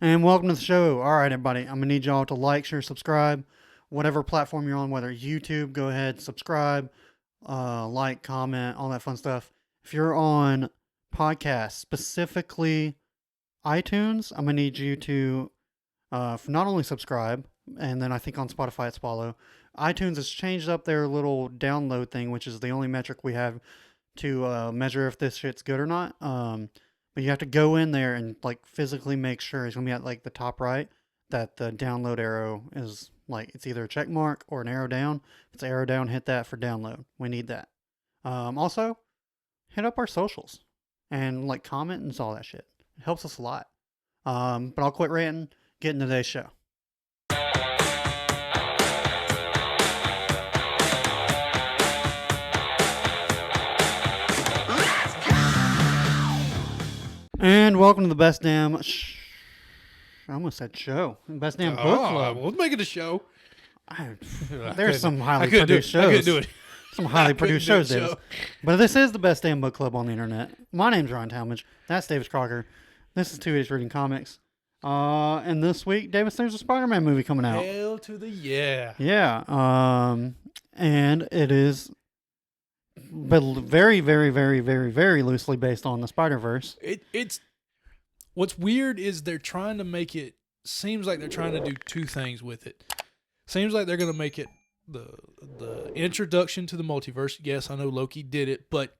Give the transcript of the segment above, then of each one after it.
And welcome to the show. All right, everybody. I'm going to need y'all to like, share, subscribe. Whatever platform you're on, whether YouTube, go ahead, subscribe, like, comment, all that fun stuff. If you're on podcasts, specifically iTunes, I'm going to need you to not only subscribe, and then I think on Spotify it's follow. iTunes has changed up their little download thing, which is the only metric we have to measure if this shit's good or not. But you have to go in there and like physically make sure it's gonna be at like the top right that the download arrow is like it's either a check mark or an arrow down. If it's arrow down, hit that for download. We need that. Also, hit up our socials and like comment and all that shit. It helps us a lot. But I'll quit ranting. Get into today's show. And welcome to the best damn I almost said show. Best damn book club. We'll make it a show. There's some highly produced shows. I couldn't do it. Some highly produced shows, Davis. But this is the best damn book club on the internet. My name's Ryan Talmadge. That's Davis Crocker. This is 2 Idiots Reading Comics. And this week, Davis, there's a Spider-Man movie coming out. Hell to the yeah. Yeah. And it is but very, very, very, very, very loosely based on the Spider-Verse. It's what's weird is they're trying to make it seems like they're trying to do two things with it. Seems like they're going to make it the introduction to the multiverse. Yes, I know Loki did it, but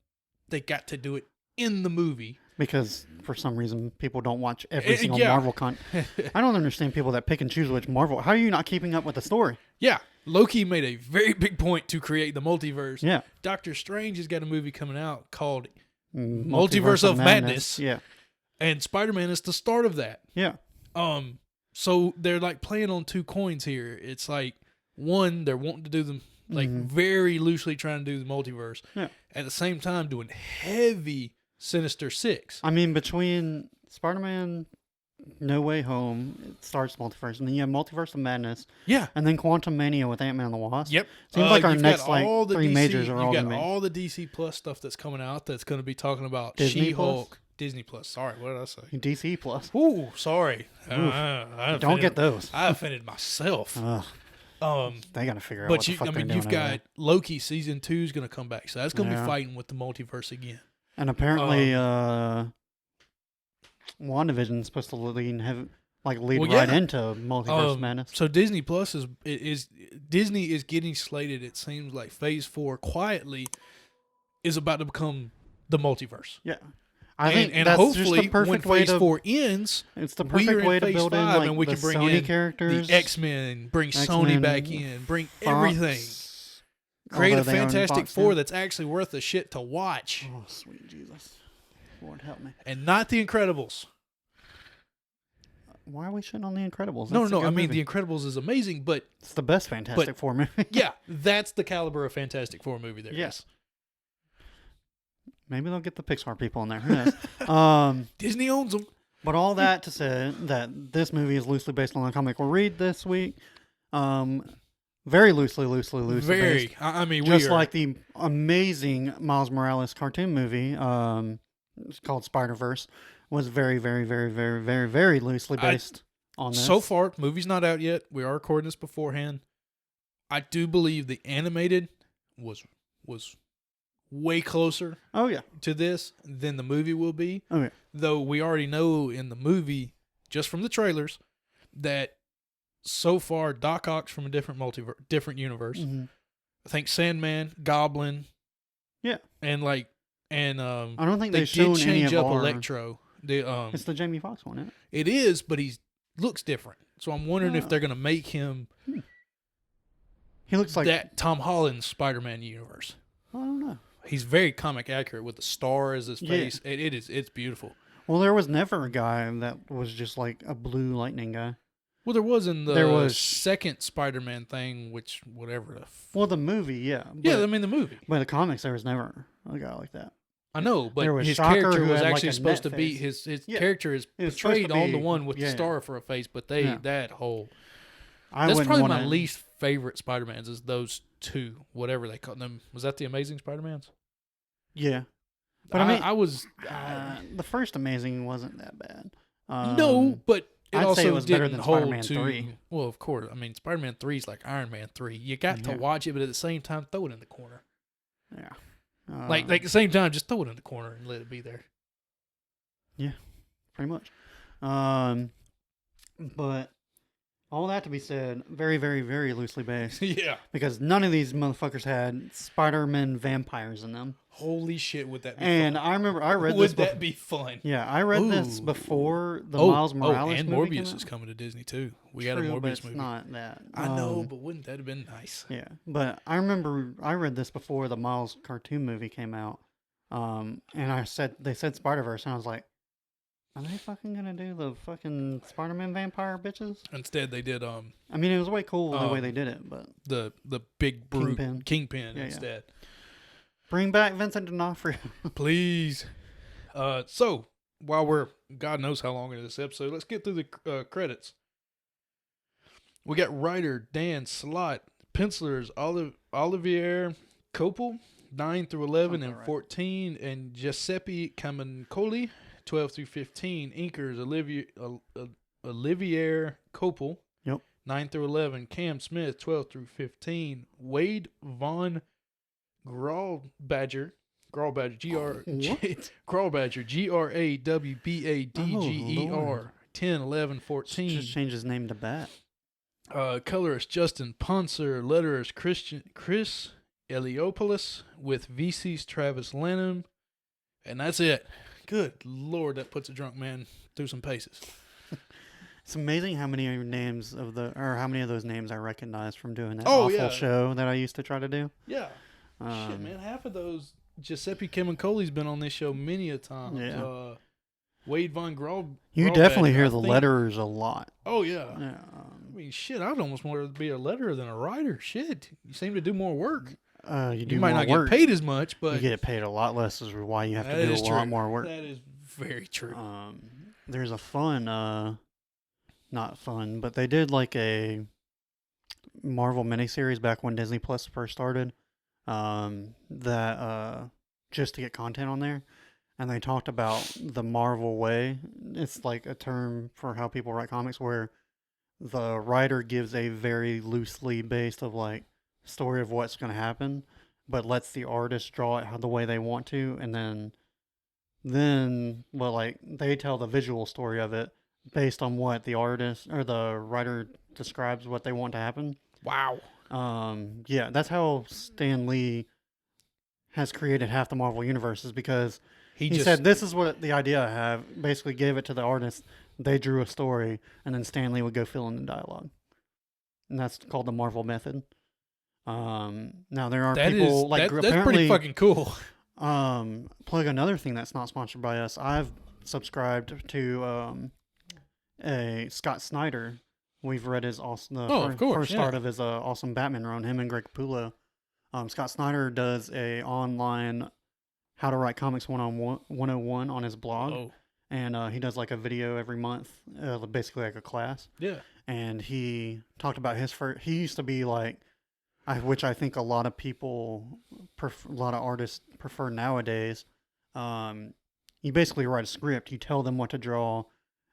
they got to do it in the movie. Because for some reason people don't watch every single Marvel content. I don't understand people that pick and choose which Marvel. How are you not keeping up with the story? Yeah, Loki made a very big point to create the multiverse. Yeah, Doctor Strange has got a movie coming out called Multiverse of Madness. Yeah, and Spider-Man is the start of that. Yeah. So they're like playing on two coins here. It's like one, they're wanting to do them like very loosely trying to do the multiverse. Yeah. At the same time, doing heavy Sinister Six. I mean, between Spider-Man, No Way Home, it starts Multiverse, and then you have Multiverse of Madness. Yeah. And then Quantum Mania with Ant-Man and the Wasp. Yep. Seems like our next like three DC, majors are all going to be. You've got all the DC Plus stuff that's coming out that's going to be talking about Disney She-Hulk. Plus? Disney Plus. Sorry, what did I say? DC Plus. Ooh, sorry. I Don't get those. I offended myself. They got to figure out but what the fuck I they're mean, doing you've over got there. Loki season 2 is going to come back, so that's going to be fighting with the multiverse again. And apparently, WandaVision is supposed to lead right into Multiverse Madness. So Disney Plus is Disney is getting slated. It seems like Phase 4 quietly is about to become the multiverse. Yeah. I think and that's hopefully just the perfect when way Phase 4 ends, it's the perfect way to build in like and we the can bring Sony in characters, the X-Men, bring X-Men, Sony back in, bring Fox, everything. Create a although they own Fantastic Fox Four now. that's actually worth a shit to watch. Oh, sweet Jesus. Lord help me. And not The Incredibles. Why are we shitting on The Incredibles? No, That's a no. good I mean, movie. The Incredibles is amazing, but It's the best Fantastic Four movie. yeah, that's the caliber of Fantastic Four movie there Yes. is. Maybe they'll get the Pixar people in there. Who knows? Disney owns them. But all that to say that this movie is loosely based on the comic we'll read this week. Very loosely Very. based. I mean, Just like the amazing Miles Morales cartoon movie, it's called Spider-Verse, was very, very, very, very, very, very loosely based on this. So far, movie's not out yet. We are recording this beforehand. I do believe the animated was way closer to this than the movie will be. Oh, yeah. Though we already know in the movie, just from the trailers, that so far Doc Ock's from a different universe. Mm-hmm. I think Sandman, Goblin, yeah, and I don't think they they've shown did any change of up our... Electro. It's the Jamie Foxx one, isn't it? It is, but he looks different. So I'm wondering if they're going to make him. He looks like that Tom Holland's Spider-Man universe. I don't know. He's very comic accurate with the star as his face. Yeah. It's beautiful. Well, there was never a guy that was just like a blue lightning guy. Well, there was in the second Spider-Man thing, which whatever. The movie, yeah. Yeah, I mean the movie. But in the comics, there was never a guy like that. I know, but his Shocker character was had actually like supposed to be face. his character is portrayed on the one with the star for a face, but that whole that's probably my least favorite Spider-Mans is those two, whatever they call them. Was that the Amazing Spider-Mans? Yeah, but I mean, I was the first Amazing wasn't that bad. No, but it say it also was better didn't than hold Spider-Man to. 3. Well, of course. I mean, Spider-Man 3 is like Iron Man 3. You got to Yeah. watch it, but at the same time, throw it in the corner. Yeah. Like at the same time, just throw it in the corner and let it be there. pretty much. But all that to be said, very, very, very loosely based. Yeah. Because none of these motherfuckers had Spider-Man vampires in them. Holy shit, would that be And fun? I remember I read Would this. that be fun? Yeah, I read this Ooh. before the Miles Morales and movie came Morbius out. is coming to Disney too. We got a True, but Morbius it's movie. not that. I know, but wouldn't that have been nice? Yeah, but I remember I read this before the Miles cartoon movie came out. And they said Spider-Verse, and I was like, are they fucking gonna do the fucking Spider-Man vampire bitches? Instead, they did I mean, it was way cool the way they did it, but the big brute Yeah, Kingpin yeah. instead. bring back Vincent D'Onofrio. Please. So while we're God knows how long into this episode, let's get through the credits. We got writer Dan Slott, pencilers Olivier Copel, 9 through 11 and Right. 14, and Giuseppe Camuncoli, 12 through 15. Inkers Olivier Copel, Yep. 9 through 11. Cam Smith, 12 through 15. Wade Von Grawbadger, What? Grawbadger, Grawbadger, Lord. 10, 11, 14. Just change his name to Bat. Colorist Justin Ponser, letterist Chris Eliopoulos with VC's Travis Lanham, and that's it. Good Lord, that puts a drunk man through some paces. It's amazing how many names how many of those names I recognize from doing that Oh, awful yeah. show that I used to try to do. Yeah, shit, Um, man, half of those Giuseppe Camuncoli's been on this show many a time. Yeah. Wade Von Graw. You Grawbadger, definitely hear I the think- letterers a lot. Oh yeah. Yeah, I mean, shit, I'd almost want to be a letterer than a writer. Shit, you seem to do more work. you do You might more not work. get paid as much, but You get paid a lot less, is why you have to that do a is lot true. more work. That is very true. There's a fun, not fun, but they did like a Marvel miniseries back when Disney Plus first started. That just to get content on there, and they talked about the Marvel way. It's like a term for how people write comics, where the writer gives a very loosely based of like story of what's going to happen, but lets the artist draw it the way they want to, and then well, like they tell the visual story of it based on what the artist or the writer describes what they want to happen. Wow. Yeah, that's how Stan Lee has created half the Marvel universe, is because he just said, this is what the idea I have, basically gave it to the artist, they drew a story, and then Stan Lee would go fill in the dialogue. And that's called the Marvel method. Now there are people like that's apparently pretty fucking cool. plug another thing that's not sponsored by us. I've subscribed to a Scott Snyder. We've read his awesome of course, first yeah. start of his awesome Batman run. Him and Greg Capullo. Scott Snyder does a online how to write comics 101 on his blog, and he does like a video every month, basically like a class. Yeah. And he talked about his first. He used to be like, which I think a lot of people, a lot of artists prefer nowadays. You basically write a script. You tell them what to draw,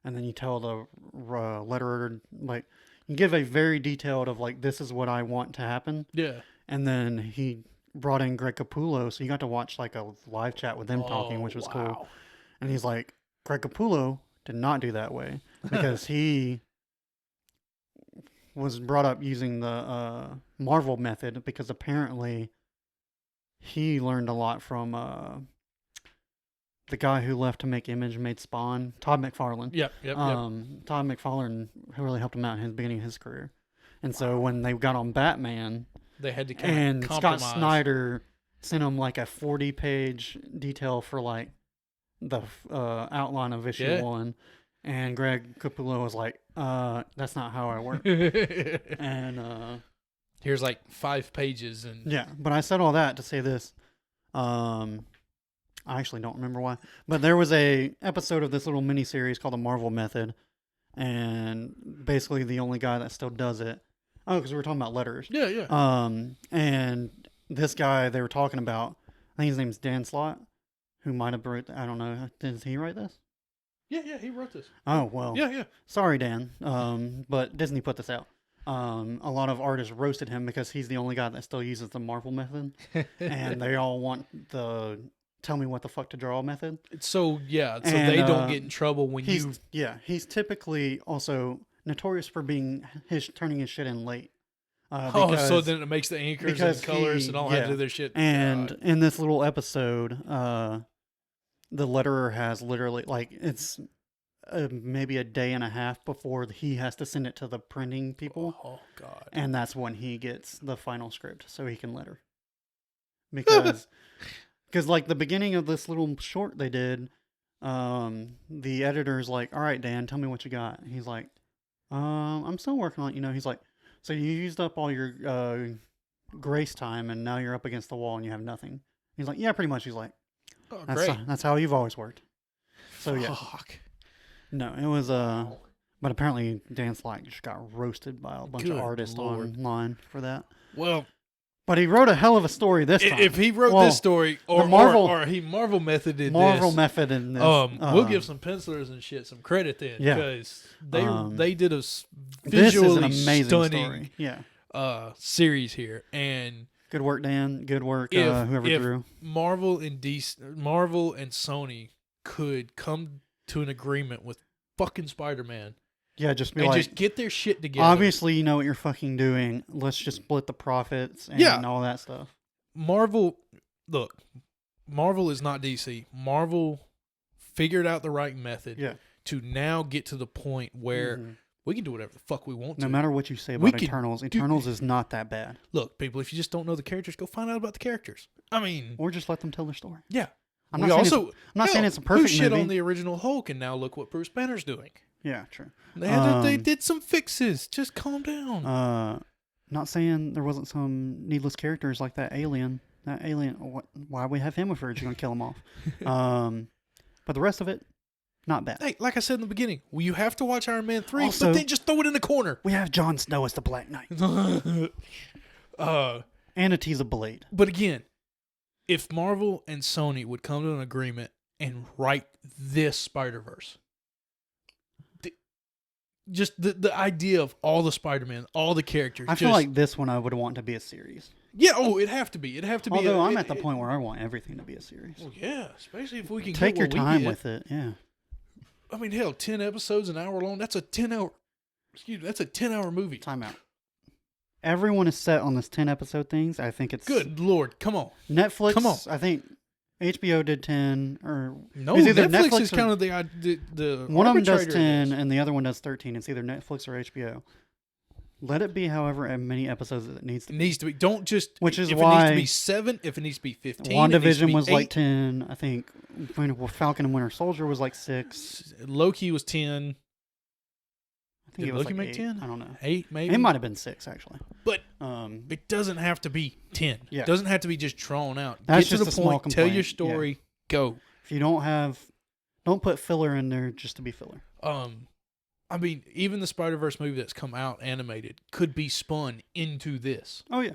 and then you tell the letterer, like, you give a very detailed of like, this is what I want to happen. Yeah. And then he brought in Greg Capullo, so you got to watch like a live chat with them talking, which was cool. And he's like, Greg Capullo did not do that way because he was brought up using the Marvel method, because apparently he learned a lot from the guy who left to make Image made Spawn, Todd McFarlane. Yep. Todd McFarlane really helped him out in the beginning of his career. And so when they got on Batman, They had to kind and of compromise. Scott Snyder sent him like a 40-page detail for like the outline of issue 1, and Greg Capullo was like, that's not how I work. And here's like 5 pages and yeah, but I said all that to say this. I actually don't remember why, but there was a episode of this little mini series called the Marvel Method, and basically the only guy that still does it. Oh, because we were talking about letters. Yeah. And this guy they were talking about, I think his name's Dan Slott, who might have wrote. I don't know. Did he write this? Yeah, he wrote this. Oh well. Yeah. Sorry, Dan. But Disney put this out. A lot of artists roasted him because he's the only guy that still uses the Marvel method, and they all want the tell me what the fuck to draw method. So yeah, so And, they don't get in trouble when you. He's typically also notorious for turning his shit in late. So then it makes the anchors and colors and all have to do their shit. And in this little episode, the letterer has literally it's maybe a day and a half before he has to send it to the printing people. Oh God! And that's when he gets the final script, so he can letter. Because like the beginning of this little short they did, the editor's like, "All right, Dan, tell me what you got." And he's like, "I'm still working on it." He's like, "So you used up all your grace time, and now you're up against the wall and you have nothing." He's like, "Yeah, pretty much." He's like, "Oh, great. That's how you've always worked." So yeah. Fuck. No, it was but apparently Dan Slott just got roasted by a bunch of artists online for that. Well, but he wrote a hell of a story this time. If he wrote this story, or he Marvel methoded in this, we'll give some pencilers and shit some credit then, because they did a visually stunning series here, and good work, Dan. Good work, whoever drew. Marvel and Sony could come to an agreement with fucking Spider-Man. Yeah, just get their shit together. Obviously, you know what you're fucking doing. Let's just split the profits and all that stuff. Marvel is not DC. Marvel figured out the right method to now get to the point where we can do whatever the fuck we want to. No matter what you say about Eternals, Eternals is not that bad. Look, people, if you just don't know the characters, go find out about the characters. I mean... Or just let them tell their story. Yeah. I'm not saying it's a perfect movie. Shit on the original Hulk, and now look what Bruce Banner's doing. Yeah, true. They did some fixes. Just calm down. Not saying there wasn't some needless characters like that alien. Why we have him if we're just going to kill him off? But the rest of it, not bad. Hey, like I said in the beginning, you have to watch Iron Man 3, but then just throw it in the corner. We have Jon Snow as the Black Knight. And a tease of Blade. But again, if Marvel and Sony would come to an agreement and write this Spider-Verse, just the idea of all the Spider-Man, all the characters. I feel like this one I would want to be a series. Yeah, it'd have to be. It'd have to be. Although I'm at the point where I want everything to be a series. Well, yeah, especially if we can take your time with it. Yeah. I mean, hell, 10 episodes, an hour long. That's a 10-hour. Excuse me, that's a 10-hour movie. Time out. Everyone is set on this 10-episode things. I think it's... Good Lord, come on. Netflix, come on. I think HBO did 10, or... No, Netflix is kind of the one of them does 10, and the other one does 13. It's either Netflix or HBO. Let it be however many episodes it needs to be. It needs to be. Don't just... Which is if why... If it needs to be 7, if it needs to be 15, WandaVision was 8. Like 10. I think Falcon and Winter Soldier was like 6. Loki was 10. I think Did Loki make 10? I don't know. 8, maybe? It might have been 6, actually. But it doesn't have to be 10. Yeah. It doesn't have to be just drawn out. That's Get just to the point, tell your story, go. If you don't put filler in there just to be filler. I mean, even the Spider-Verse movie that's come out animated could be spun into this. Oh, yeah.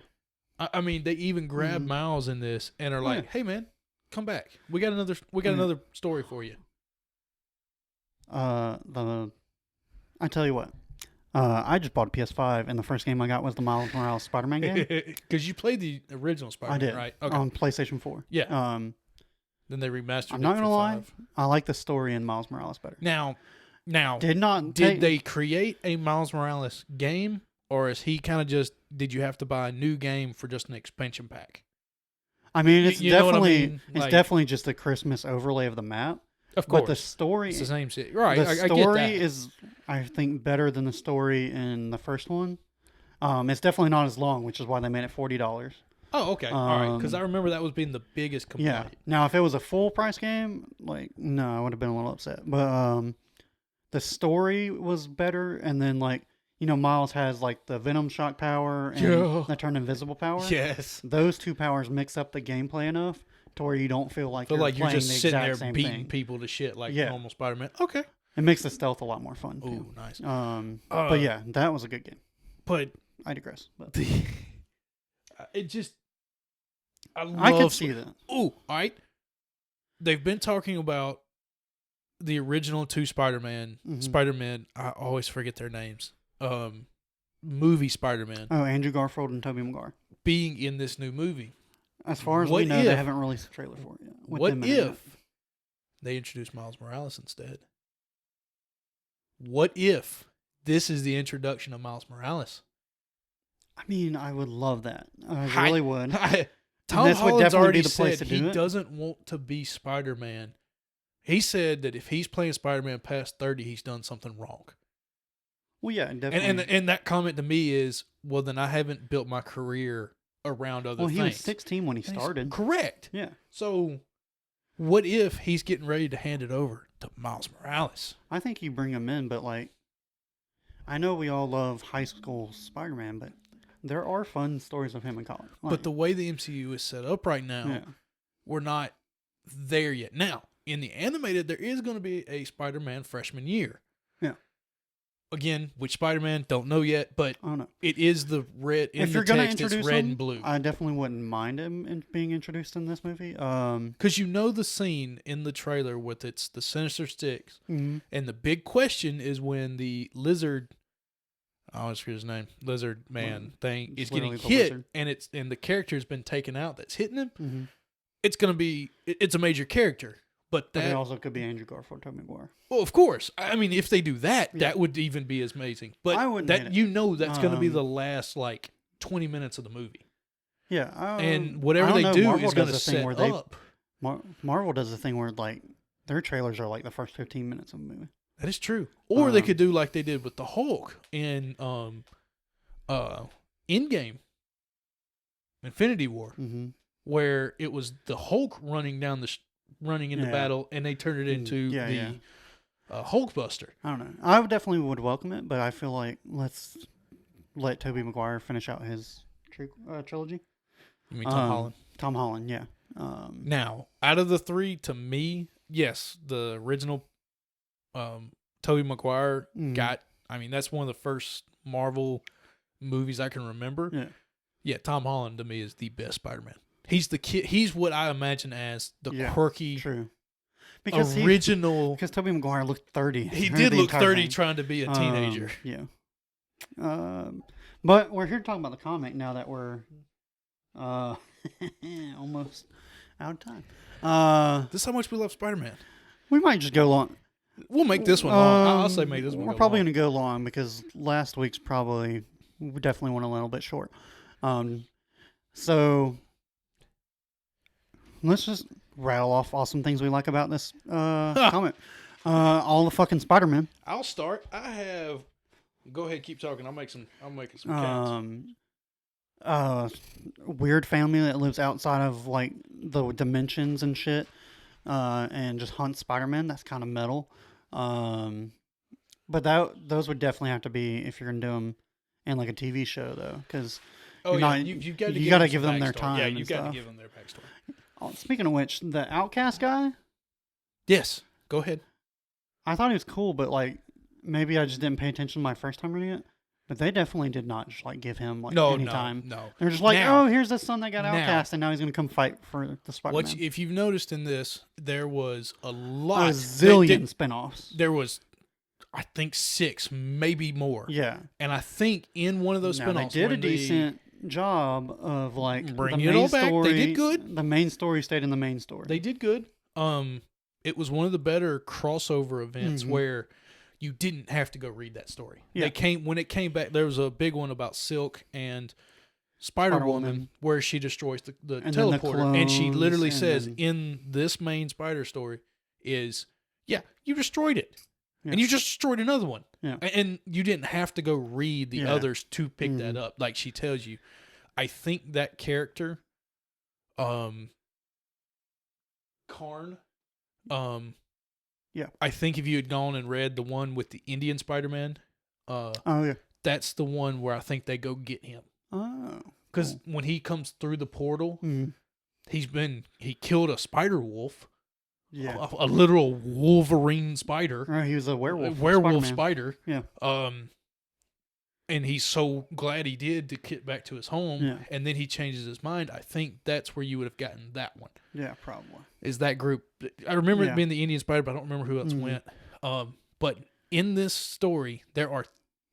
I mean, they even grab Miles in this and are like, hey, man, come back. We got another story for you. I tell you what, I just bought a PS5, and the first game I got was the Miles Morales Spider-Man game. Because you played the original Spider-Man, I did, right? Okay. On PlayStation 4. Yeah. Then they remastered it. I'm not going to lie, I like the story in Miles Morales better. Now, did they create a Miles Morales game, or is he kind of just, did you have to buy a new game for just an expansion pack? I mean, it's definitely just a Christmas overlay of the map. Of course. But the story... It's the same city. Right, the I get that. story is, I think, better than the story in the first one. It's definitely not as long, which is why they made it $40. Oh, okay. All right. Because I remember that was being the biggest complaint. Yeah. Now, if it was a full price game, no, I would have been a little upset. But the story was better, and then, Miles has, the Venom shock power and the turn invisible power. Yes. Those two powers mix up the gameplay enough to where you don't feel like you're just the sitting there same beating thing. people to shit like normal Spider-Man. Okay. It makes the stealth a lot more fun. Oh, nice. But yeah, that was a good game. But I digress. But it just... I can see that. Oh, all right. They've been talking about the original two Spider-Man, Mhm. Spider-Man, I always forget their names. Movie Spider-Man Oh, Andrew Garfield and Tobey Maguire. being in this new movie. As far as What we know, they if- haven't released a trailer for it yet. with What them in it. if they introduced Miles Morales instead? What if this is the introduction of Miles Morales? I mean, I would love that. I Hi- really would. Tom this would Holland's definitely already be the place said to do he it. doesn't want to be Spider-Man. He said that if he's playing Spider-Man past 30, he's done something wrong. Well, yeah, definitely. And that comment to me is, well, then I haven't built my career around other well, things. he was 16 when he And he's started. Correct. Yeah. So, what if he's getting ready to hand it over to Miles Morales? I think you bring him in, but like, I know we all love high school Spider-Man, but there are fun stories of him in college. Like, But the way the MCU is set up right now, yeah, we're not there yet. Now, in the animated, there is going to be a Spider-Man freshman year. Yeah. Again, which Spider-Man, don't know yet, but I don't know. it is the red in If the you're gonna text. It's introduce red him, and blue. I definitely wouldn't mind him being introduced in this movie. Because you know the scene in the trailer with it's the Sinister Six, Mhm. and the big question is when the lizard, I always forget his name, lizard man thing It's is getting literally the hit, lizard. and the character's been taken out that's hitting him. Mhm. It's gonna be it's a major character, but But it that also could be Andrew Garfield, Tobey Maguire. well, of course. I mean, if they do that, Yeah. that would even be as amazing. But I wouldn't hate that it. you know that's going to be Um, the last like 20 minutes of the movie, Yeah, and I whatever don't they know, do Marvel is going to does a thing set where they- up. Marvel does the thing where like their trailers are like the first 15 minutes of a movie. That is true. Or they Um, could do like they did with the Hulk in Endgame, Infinity War, Mm-hmm. where it was the Hulk running down running into Yeah. battle, and they turned it into Yeah, the yeah. Hulkbuster. I don't know. I would definitely would welcome it, but I feel like let's let Tobey Maguire finish out his trilogy. You mean Tom Holland? Tom Holland, yeah. Now, out of the three, to me, yes, the original Tobey Maguire Mhm. got. I mean, that's one of the first Marvel movies I can remember. Yeah. Yeah, Tom Holland to me is the best Spider-Man. He's the kid. He's what I imagine as the Yeah, quirky True. Because original. because Tobey Maguire looked 30. He during did the look entire 30 thing. trying to be a teenager. Yeah. But we're here to talk about the comic now that we're almost out of time. This is how much we love Spider-Man. We might just go long. We'll make this one long. I'll say make this one. We're go probably long. going to go long because last week's probably we definitely went a little bit short. So let's just rattle off awesome things we like about this comic. All the fucking Spider-Man. I'll start. I have. Go ahead, keep talking. I'll make some counts. Weird family that lives outside of like the dimensions and shit, and just hunts Spider-Man. That's kind of metal. But those would definitely have to be if you're gonna do them in like a TV show though, because Oh, you're yeah. not- You've got to you give, gotta them give them their backstory. time Yeah, and you've got stuff. to give them their backstory. Speaking of which, the Outcast guy, Yes, go ahead. I thought he was cool, but like maybe I just didn't pay attention my first time reading it. But they definitely did not just like give him like any time. no. They're just like, Now- oh, here's this son that got now- outcast, and now he's gonna come fight for the Spider-Man. What if you've noticed in this, there was a A lot. zillion spinoffs. There was, I think, 6, maybe more. Yeah. And I think in one of those Now, spinoffs, they did a when decent job of like Bringing the it main all back. They story. did good. The main story stayed in the main story. they did good. It was one of the better crossover events Mhm. where you didn't have to go read that story. Yeah. When it came back. There was a big one about Silk and Spider-Woman Spider-Woman. where she destroys the And then the teleporter, and she clones, literally and says then- in this main Spider story is, "Yeah, you destroyed it." Yeah. And you just destroyed another one. Yeah. And you didn't have to go read the Yeah. others to pick that Mhm. up. Like she tells you. I think that character, Karn, Yeah. I think if you had gone and read the one with the Indian Spider-Man, Oh yeah. that's the one where I think they go get him. Oh. Because when he comes through the portal, Mhm. he killed a spider wolf, Yeah. a literal Wolverine spider. He was a werewolf. Werewolf Spider-Man. spider. Yeah. and he's so glad he did to get back to his home, Yeah. and then he changes his mind. I think that's where you would have gotten that one. Yeah, probably. Is that group? I remember Yeah. it being the Indian Spider, but I don't remember who else Mhm. went. But in this story,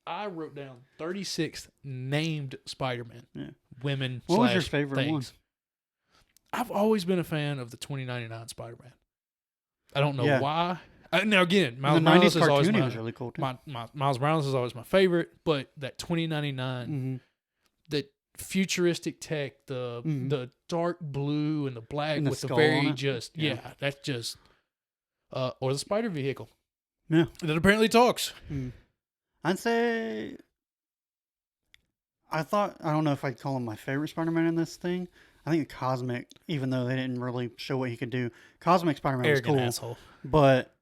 I wrote down 36 named Spider-Man. Yeah. Women. What was your slash favorite one? things. I've always been a fan of the 2099 Spider-Man. I don't know Yeah. why. Now again, Miles The Morales 90s is always cartoon my, was really cool too. my Miles Morales is always my favorite, but that 2099, Mm-hmm. the futuristic tech, Mhm. the dark blue and the black And the with the skull on very it. just Yeah. that's just or the spider vehicle. Yeah. That apparently talks. I'd say I don't know if I'd call him my favorite Spider-Man in this thing. I think Cosmic, even though they didn't really show what he could do, Cosmic Spider-Man was Arrogant cool. asshole. But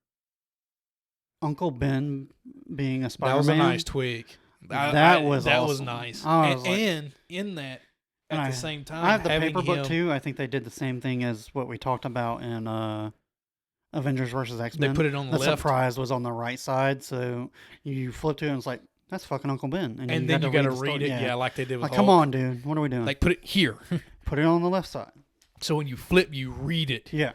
Uncle Ben being a Spider-Man, That was a nice twig. That was that was awesome. nice. I was like- And in that, at And the same time, I have the having paper book him- too. I think they did the same thing as what we talked about in Avengers versus They X-Men. put it on the The left, surprise was on the right side, so you flip to it and it's like, that's fucking Uncle Ben. and then you got to the read story. it. Yeah, like they did with Like, Hulk. come on, dude. What are we doing? Like put it here. Put it on the left side. So when you flip, you read it. Yeah.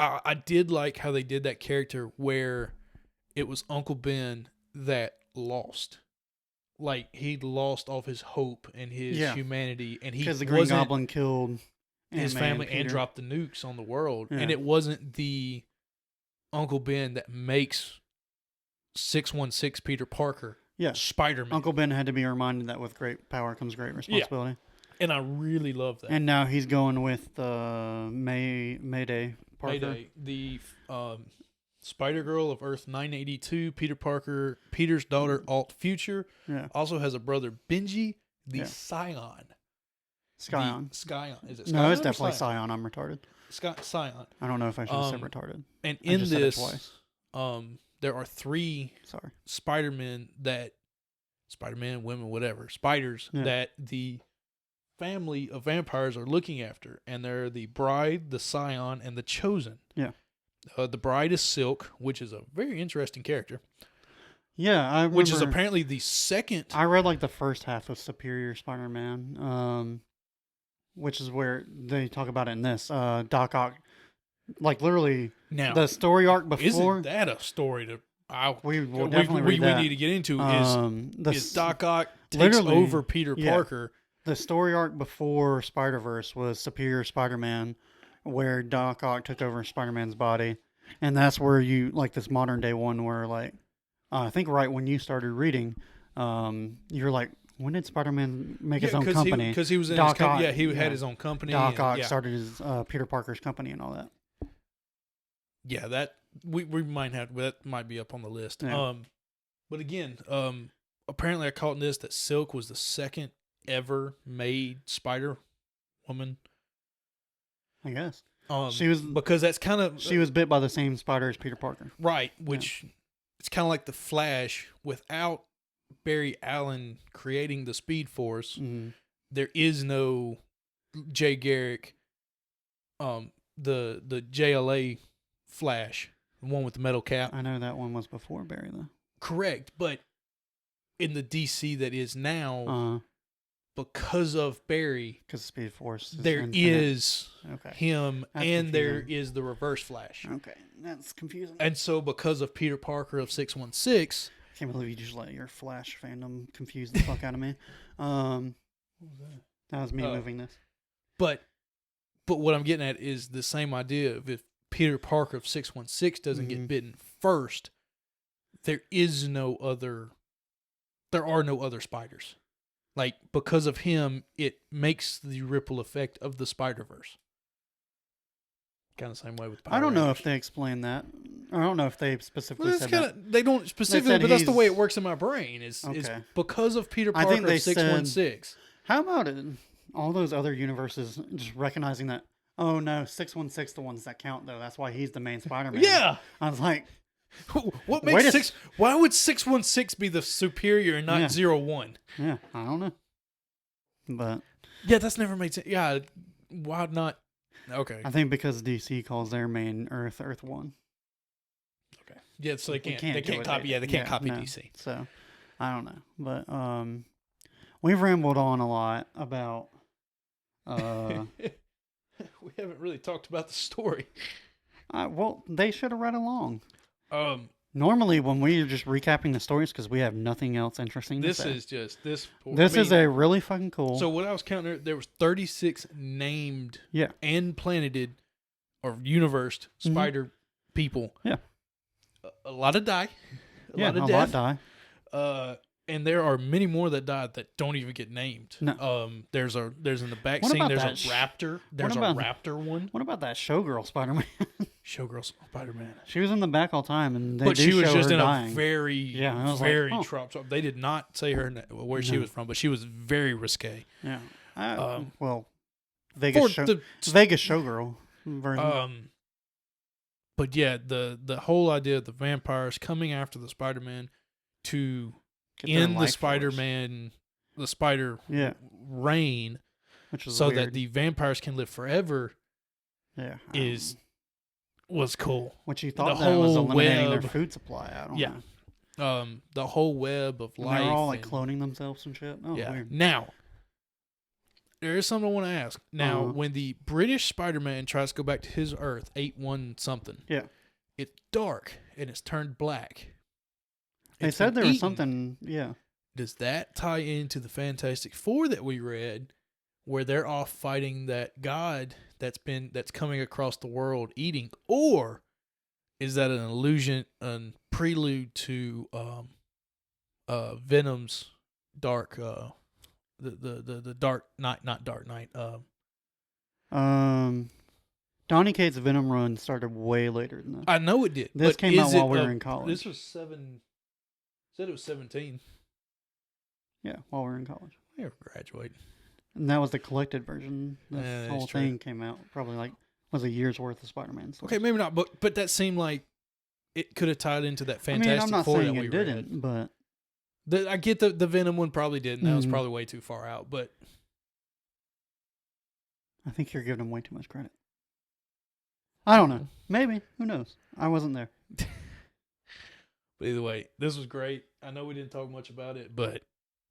I did like how they did that character where it was Uncle Ben that lost. Like he'd lost all of his hope and his Yeah. humanity, and he Because the Green wasn't Goblin killed his Aunt May family and Peter. dropped the nukes on the world. Yeah. And it wasn't the Uncle Ben that makes 616 Peter Parker Yeah. Spider-Man. Uncle Ben had to be reminded that with great power comes great responsibility. And I really love that. And now he's going with Mayday Parker. Mayday, the Spider-Girl of Earth 982, Peter Parker, Peter's daughter, Alt Future, Yeah. also has a brother, Benji, the Yeah. Scion. Scion. The Scion. Is it Scion? No, it's or definitely Scion. Scion. I'm retarded. Scion. I don't know if I should have said Um, retarded. And I in just said it this, twice. there are 3 Sorry. Spider-Men, women, whatever, spiders Yeah. that the family of vampires are looking after, and they're the Bride, the Scion, and the Chosen. Yeah. The Bride is Silk, which is a very interesting character, Yeah, I remember. which is apparently the second. I read like the first half of Superior Spider-Man, which is where they talk about it in this. Doc Ock, like literally Now, the story arc before. isn't that a story to? We will definitely read that. we need to get into is Doc Ock takes literally, over Peter yeah. Parker. The story arc before Spider-Verse was Superior Spider-Man, where Doc Ock took over Spider-Man's body, and that's where you like this modern day one where like I think right when you started reading, you're like, when did Spider-Man make his own company? Because he was in Doc his Ock, he yeah. had his own company. Doc and, Ock yeah. started his Peter Parker's company and all that. Yeah, that we might have that might be up on the list. Yeah. But again, apparently I caught in this that Silk was the second ever made Spider Woman. I guess She was because that's kind of she was bit by the same spider as Peter Parker. right, which it's kind of like the Flash without Barry Allen creating the Speed Force. Mm-hmm. There is no Jay Garrick, the JLA Flash, the one with the metal cap. I know that one was before Barry though. Correct, but in the DC that is now, because of Barry, Because Speed Force. there infinite. is Okay. him, That's and there confusing. is the Reverse Flash. Okay, that's confusing. And so, because of Peter Parker of 616, I can't believe you just let your Flash fandom confuse the fuck out of me. That was me moving this. but what I'm getting at is the same idea of if Peter Parker of 616 doesn't get Mhm. bitten first, there are no other spiders. Like, because of him, it makes the ripple effect of the Spider-Verse. Kind of same way with Power I don't know Rangers. if they explained that. I don't know if they specifically Well, said that. they don't specifically, said but that's the way it he's- works in my brain. Is Okay. because of Peter I Parker think they of 616. How about it? All those other universes just recognizing that. Oh no, 616 the ones that count though. That's why he's the main Spider-Man. Yeah. I was like, What Wait makes a six? Why would 616 be the superior and not Yeah. 01? yeah, I don't know. But Yeah, that's never made sense. Yeah, why not? Okay. I think because DC calls their main Earth 1. Okay. Yeah, so they we can't. They do can't it. copy. Yeah, they can't copy no. DC. So I don't know, but we've rambled on a lot about. We haven't really talked about the story. Well, they should have read along. Um, Normally, when we're just recapping the stories because we have nothing else interesting to this say. is just this. This is a really fucking cool. So what I was counting, there was 36 named, Yeah. and planeted, or universed spider people. Yeah. A lot of die. A lot of a death. lot die. And there are many more that died that don't even get named. No. There's in the back What scene. about There's a that raptor. There's a about- raptor one. What about that showgirl Spider-Man? Showgirl Spider-Man. She was in the back all the time, and they But do she was show just her in dying. a very, I was very like, trop. They did not say where she No. was from, but she was very risque. Yeah. For Vegas the Vegas showgirl version. But yeah, the whole idea of the vampires coming after the Spider-Man to Get their end the life force. Spider-Man, the Spider reign, Which is so weird. that the vampires can live forever was cool. what you thought the that was whole eliminating their web- food supply. I don't Yeah. know. The whole web of And life. they're all like and- cloning themselves and shit. Oh, yeah. weird. Now, there is something I want to ask. Now, when the British Spider-Man tries to go back to his Earth, 8-1 something. Yeah. It's dark and it's turned black. They It's said been there was eaten. something. Yeah. Does that tie into the Fantastic Four that we read, where they're off fighting that god that's coming across the world eating, or is that an illusion, a prelude to Venom's dark the Dark Knight, not Dark Knight. Donny Cates' Venom run started way later than that. I know it did. This but came out is while it, we were in college. This was said it was 17. Yeah, while we were in college. We were graduating. And that was the collected version. This Yeah, that's whole true. thing came out probably was a year's worth of Spider-Man stuff. Okay, maybe not, but that seemed like it could have tied into that I Fantastic mean, I'm not Four saying that we it didn't, read. but I get the Venom one probably didn't. That was Mhm. probably way too far out. But I think you're giving them way too much credit. I don't know. Maybe. Who knows? I wasn't there. But either way, this was great. I know we didn't talk much about it, but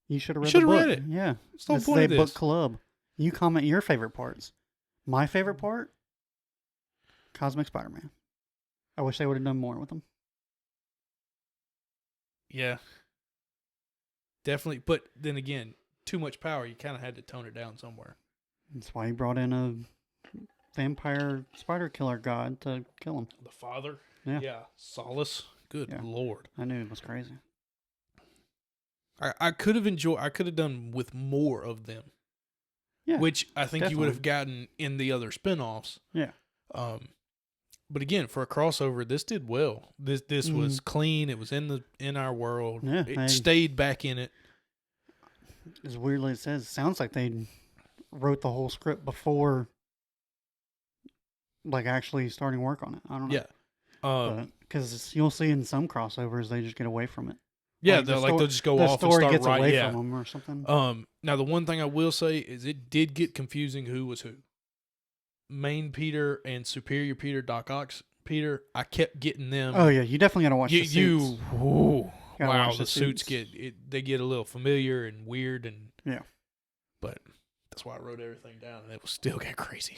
You should have read should've the book. read it. Yeah. it's the whole This is point a of this. book club. You comment your favorite parts. My favorite part? Cosmic Spider-Man. I wish they would have done more with him. Yeah, definitely. But then again, too much power. You kind of had to tone it down somewhere. That's why he brought in a vampire spider killer god to kill him. The father. Yeah. Solace. Good Yeah. Lord. I knew it was crazy. I could have enjoyed. I could have done with more of them. Yeah. Which I think you would have definitely. gotten in the other spinoffs. Yeah. But again, for a crossover, this did well. This was clean. It was in our world. Yeah, It stayed back in it. As weirdly as it says, it sounds like they wrote the whole script before actually starting work on it. I don't know. Yeah. Because you'll see in some crossovers they just get away from it. Yeah, Like, they'll just go the off and story start gets right. away Yeah. from them or something. Now the one thing I will say is it did get confusing who was who. Main Peter and Superior Peter, Doc Ock Peter, I kept getting them. Oh yeah, you definitely got to watch the suits. Ooh, Gotta wow, watch the the suits suits. they get a little familiar and weird and Yeah. But that's why I wrote everything down and it was still get crazy.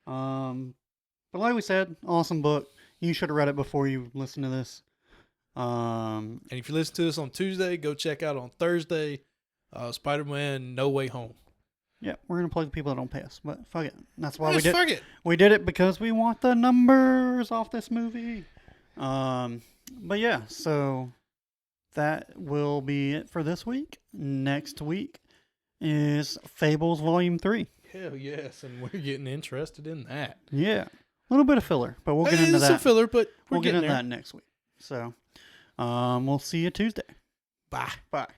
But like we said, awesome book. You should have read it before you listened to this. And if you listen to this on Tuesday, go check out on Thursday, Spider-Man No Way Home. Yeah, we're gonna plug the people that don't pay us, but fuck it. That's why we Just did. fuck it. We did it because we want the numbers off this movie. But yeah, so that will be it for this week. Next week is Fables Volume 3. Hell yes, and we're getting interested in that. Yeah, a little bit of filler, but we'll get into It's a that. filler, but we're We'll get getting into there. that next week. So, we'll see you Tuesday. Bye. Bye.